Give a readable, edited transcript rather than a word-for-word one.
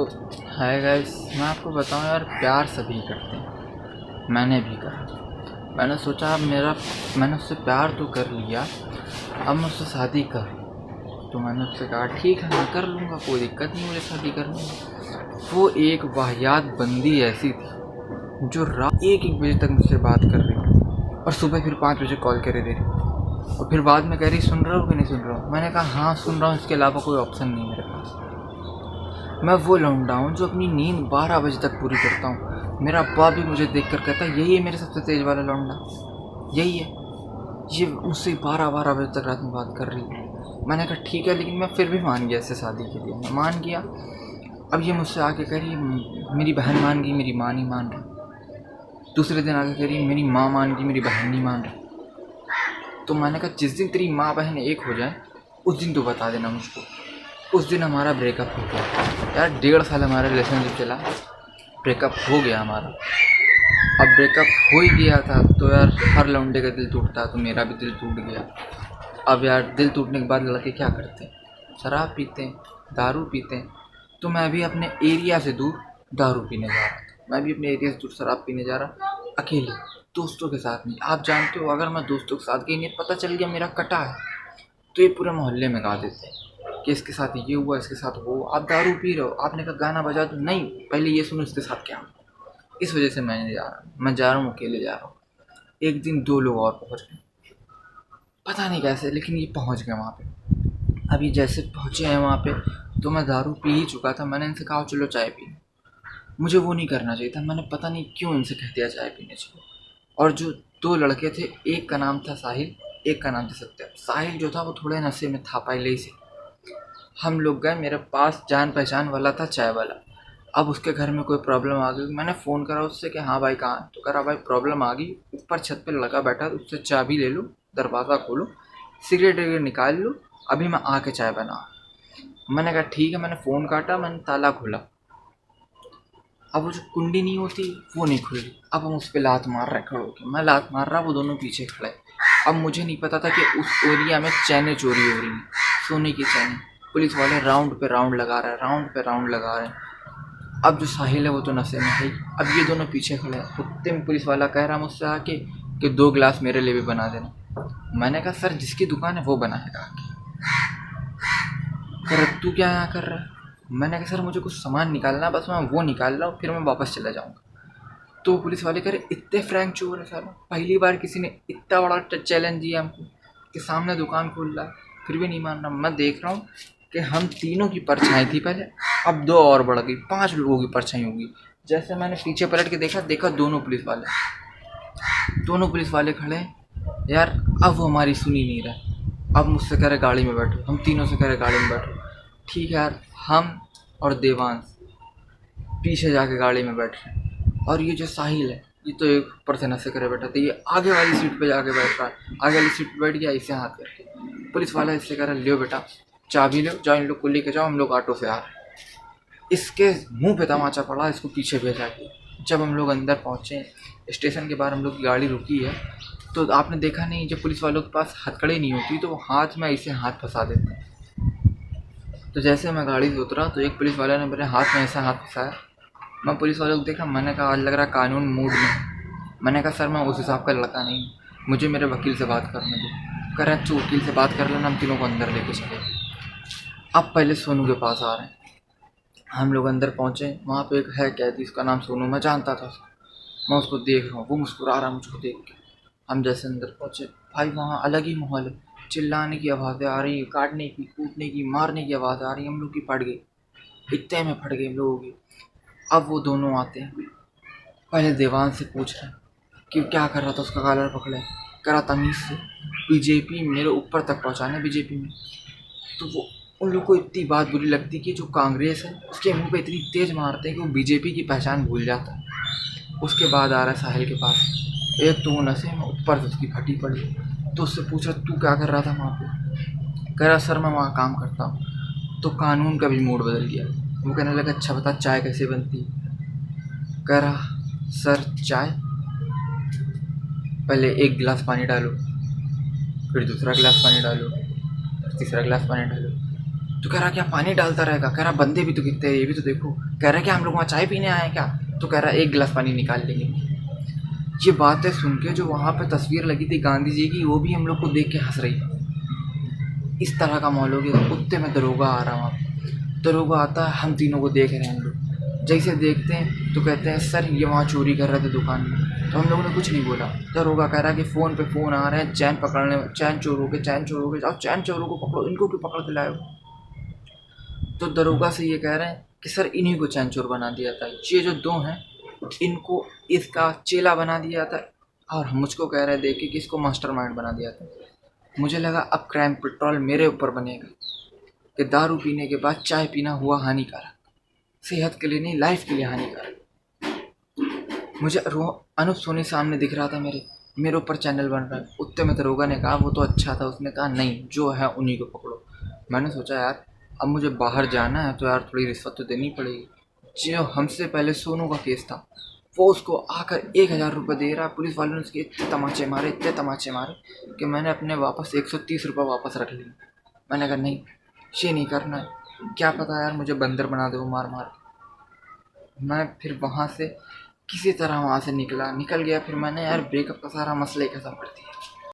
तो hi guys, मैं आपको बताऊं यार, प्यार सभी करते हैं। मैंने भी करा। मैंने सोचा अब मैंने उससे प्यार तो कर लिया, अब मैं उससे शादी करूँ। तो मैंने उससे कहा ठीक है, मैं कर लूँगा, कोई दिक्कत नहीं मुझे शादी करने में। वो एक वाहियात बंदी ऐसी थी जो रात 1-1 बजे तक मुझसे बात कर रही थी और सुबह फिर 5 बजे कॉल करे दे रही, और फिर बाद में कह रही सुन रहा हो कि नहीं सुन रहा हो। मैंने कहा हाँ सुन रहा हूँ, इसके अलावा कोई ऑप्शन नहीं मेरे पास। मैं वो लौंडा हूँ जो अपनी नींद 12 बजे तक पूरी करता हूँ। मेरा बाप भी मुझे देख कर कहता है यही है मेरे सबसे तेज वाला लौंडा, यही है। ये मुझसे 12-12 बजे तक रात में बात कर रही है। मैंने कहा ठीक है, लेकिन मैं फिर भी मान गया इससे शादी के लिए, मैं मान गया। अब ये मुझसे आके कह रही मेरी बहन मान गई, मेरी माँ नहीं मान रही। दूसरे दिन आके कह रही मेरी माँ मान गई, मेरी बहन नहीं मान रही। तो मैंने कहा जिस दिन तेरी माँ बहन एक हो जाए उस दिन तो बता देना मुझको। उस दिन हमारा ब्रेकअप हो गया यार। 1.5 साल हमारा रिलेशनशिप चला, ब्रेकअप हो गया हमारा। अब ब्रेकअप हो ही गया था तो यार हर लौंडे का दिल टूटता है, तो मेरा भी दिल टूट गया। अब यार दिल टूटने के बाद लड़के क्या करते हैं, शराब पीते हैं, दारू पीते हैं। तो मैं भी अपने एरिया से दूर दारू पीने जा रहा था, मैं भी अपने एरिया से दूर शराब पीने जा रहा, अकेले, दोस्तों के साथ नहीं। आप जानते हो अगर मैं दोस्तों के साथ गई, नहीं पता चल गया मेरा कटा है, तो ये पूरे मोहल्ले में गा देते हैं कि इसके साथ ये हुआ, इसके साथ वो। आप दारू पी रहे हो, आपने कहा गाना बजा दो, नहीं पहले ये सुनो इसके साथ क्या हुआ। इस वजह से मैं नहीं जा रहा, मैं जा रहा हूँ अकेले जा रहा हूँ। एक दिन 2 लोग और पहुँच गए, पता नहीं कैसे, लेकिन ये पहुँच गए वहाँ पे। अब ये जैसे पहुँचे हैं वहाँ पे, तो मैं दारू पी ही चुका था। मैंने इनसे कहा चलो चाय पी। मुझे वो नहीं करना चाहिए था, मैंने पता नहीं क्यों इनसे कह दिया चाय पीने चलो। और जो 2 लड़के थे, एक का नाम था साहिल, एक का नाम था सत्यम। साहिल जो था वो थोड़े नशे में था पहले ही से। हम लोग गए, मेरे पास जान पहचान वाला था चाय वाला। अब उसके घर में कोई प्रॉब्लम आ गई, मैंने फ़ोन करा उससे कि हाँ भाई कहाँ है, तो कह रहा भाई प्रॉब्लम आ गई, ऊपर छत पे लड़का बैठा, उससे चाबी ले लो, दरवाज़ा खोलो, सिगरेट विगरेट निकाल लो, अभी मैं आके चाय बना। मैंने कहा ठीक है, मैंने फ़ोन काटा, मैंने ताला खोला। अब वो जो कुंडी नहीं होती वो नहीं खुल रही। अब हम उस पर लात मार रहे खड़े होकर, मैं लात मार रहा, वो दोनों पीछे खड़े। अब मुझे नहीं पता था कि उस एरिया में चैनें चोरी हो रही हैं, सोने की चैनें। पुलिस वाले राउंड पे राउंड लगा रहे हैं, राउंड पे राउंड लगा रहे हैं। अब जो साहिल है वो तो नशे में है ही। अब ये दोनों पीछे खड़े हैं। उतने में पुलिस वाला कह रहा मुझसे आके कि 2 गिलास मेरे लिए भी बना देना। मैंने कहा सर जिसकी दुकान है वो बनाएगा आके। कह रहा तू क्या यहाँ कर रहा है। मैंने कहा सर मुझे कुछ सामान निकालना, बस मैं वो निकाल रहा हूँ, फिर मैं वापस चला जाऊँगा। तो पुलिस वाले कह रहे इतने फ्रैंक चोर है साला, पहली बार किसी ने इतना बड़ा चैलेंज दिया हमको कि सामने दुकान खोल रहा है, फिर भी नहीं मान रहा। मैं देख रहा हूँ कि हम तीनों की परछाई थी पहले, अब 2 और बढ़ गई, 5 लोगों की परछाई होगी। जैसे मैंने पीछे पलट के देखा दोनों पुलिस वाले खड़े हैं यार। अब वो हमारी सुनी नहीं रहा। अब मुझसे कह रहे गाड़ी में बैठो, हम तीनों से कह रहे गाड़ी में बैठो। ठीक है यार, हम और देवांश पीछे जाके गाड़ी में बैठ रहे हैं, और ये जो साहिल है ये तो एक ऊपर से नशे करे बैठा था, ये आगे वाली सीट पे जाके बैठ रहा है। आगे वाली सीट पे बैठ गया, इसे हाथ करके। पुलिस वाला इससे कह रहा लियो बेटा चाबी लो, जाओ इन लोग को लेके जाओ, हम लोग ऑटो से आ रहे हैं। इसके मुंह पे तमाचा पड़ा, इसको पीछे भेजा के। जब हम लोग अंदर पहुँचे, स्टेशन के बाहर हम लोग की गाड़ी रुकी है, तो आपने देखा नहीं जब पुलिस वालों के पास हथकड़ी नहीं होती तो वो हाथ में ऐसे हाथ फंसा देते हैं। तो जैसे मैं गाड़ी से उतरा तो एक पुलिस वाले ने मेरे हाथ में ऐसा हाथ फंसाया। मैं पुलिस वालों को देखा, मैंने कहा आज लग रहा कानून मूड में। मैंने कहा सर मैं उस हिसाब का लड़का नहीं, मुझे मेरे वकील से बात करने दो। कह रहे अच्छा वकील से बात कर लेना, हम तीनों को अंदर लेके चले। अब पहले सोनू के पास आ रहे हैं। हम लोग अंदर पहुँचे, वहाँ पे एक है कैदी, उसका नाम सोनू, मैं जानता था उसको। मैं उसको देख रहा हूँ, वो मुस्कुरा रहा मुझको देख के। हम जैसे अंदर पहुँचे, भाई वहाँ अलग ही माहौल है, चिल्लाने की आवाज़ें आ रही, काटने की, कूटने की, मारने की आवाज़ आ रही। हम लोग की फट गई, इतने में फट गई हम लोगों की। अब वो दोनों आते हैं, पहले देवांश से पूछ रहे हैं कि क्या कर रहा था, उसका कॉलर पकड़े, करा तमीज़ से, बीजेपी मेरे ऊपर तक पहुंचाने बीजेपी में। तो वो उन लोग को इतनी बात बुरी लगती कि जो कांग्रेस है उसके मुंह पे इतनी तेज़ मारते हैं कि वो बीजेपी की पहचान भूल जाता है। उसके बाद आ रहा है साहिल के पास, एक तो वो नशे में, ऊपर से उसकी फटी पड़ी। तो उससे पूछ रहा तू क्या कर रहा था वहाँ पे। कह रहा सर मैं वहाँ काम करता हूँ। तो कानून का भी मूड बदल गया, वो कहने लगा अच्छा बता चाय कैसे बनती है। कह रहा सर चाय पहले 1 गिलास पानी डालो, फिर दूसरा गिलास पानी डालो, फिर तीसरा गिलास पानी डालो, तो कह रहा क्या पानी डालता रहेगा, कह रहा बंदे भी तो कितने हैं, ये भी तो देखो। कह रहा क्या हम लोग वहाँ चाय पीने आए हैं क्या? तो कह रहा एक गिलास पानी निकाल लेंगे। ये बातें सुन के जो वहाँ पे तस्वीर लगी थी गांधी जी की, वो भी हम लोग को देख के हंस रही। इस तरह का माहौल हो गया। कुत्ते में दरोगा आ रहा हूँ, दरोगा आता है, हम तीनों को देख रहे हैं। हम लोग जैसे देखते हैं तो कहते हैं सर ये वहाँ चोरी कर रहे थे दुकान में। तो हम लोगों ने कुछ नहीं बोला। दरोगा कह रहा है कि फ़ोन पे फ़ोन आ रहे हैं, चैन पकड़ने, चैन चोर हो गए, चैन चोर हो गए, जाओ चैन चोरों को पकड़ो, इनको क्यों पकड़ के लाए हो? तो दरोगा से ये कह रहे हैं कि सर इन्हीं को चैन चोर बना दिया था, ये जो दो हैं इनको इसका चेला बना दिया था, और मुझको कह रहे देखे कि इसको मास्टरमाइंड बना दिया था। मुझे लगा अब क्राइम पेट्रोल मेरे ऊपर बनेगा कि दारू पीने के बाद चाय पीना हुआ हानिकारक, सेहत के लिए नहीं लाइफ के लिए हानिकारक। मुझे अनूप सोनी सामने दिख रहा था, मेरे ऊपर चैनल बन रहा है। उत्ते में दरोगा ने कहा वो तो अच्छा था, उसने कहा नहीं जो है उन्हीं को पकड़ो। मैंने सोचा यार अब मुझे बाहर जाना है तो यार थोड़ी रिश्वत तो देनी पड़ेगी। जो हमसे पहले सोनू का केस था वो उसको आकर 1000 रुपये दे रहा, पुलिस वालों ने उसके इतने तमाचे मारे, इतने तमाचे मारे कि मैंने अपने वापस 130 रुपये वापस रख लिए। मैंने कहा नहीं ये नहीं करना है, क्या पता यार मुझे बंदर बना दे वो मार मार। मैं फिर वहाँ से किसी तरह वहाँ से निकल गया। फिर मैंने यार ब्रेकअप का सारा मसला ही ख़त्म कर दिया।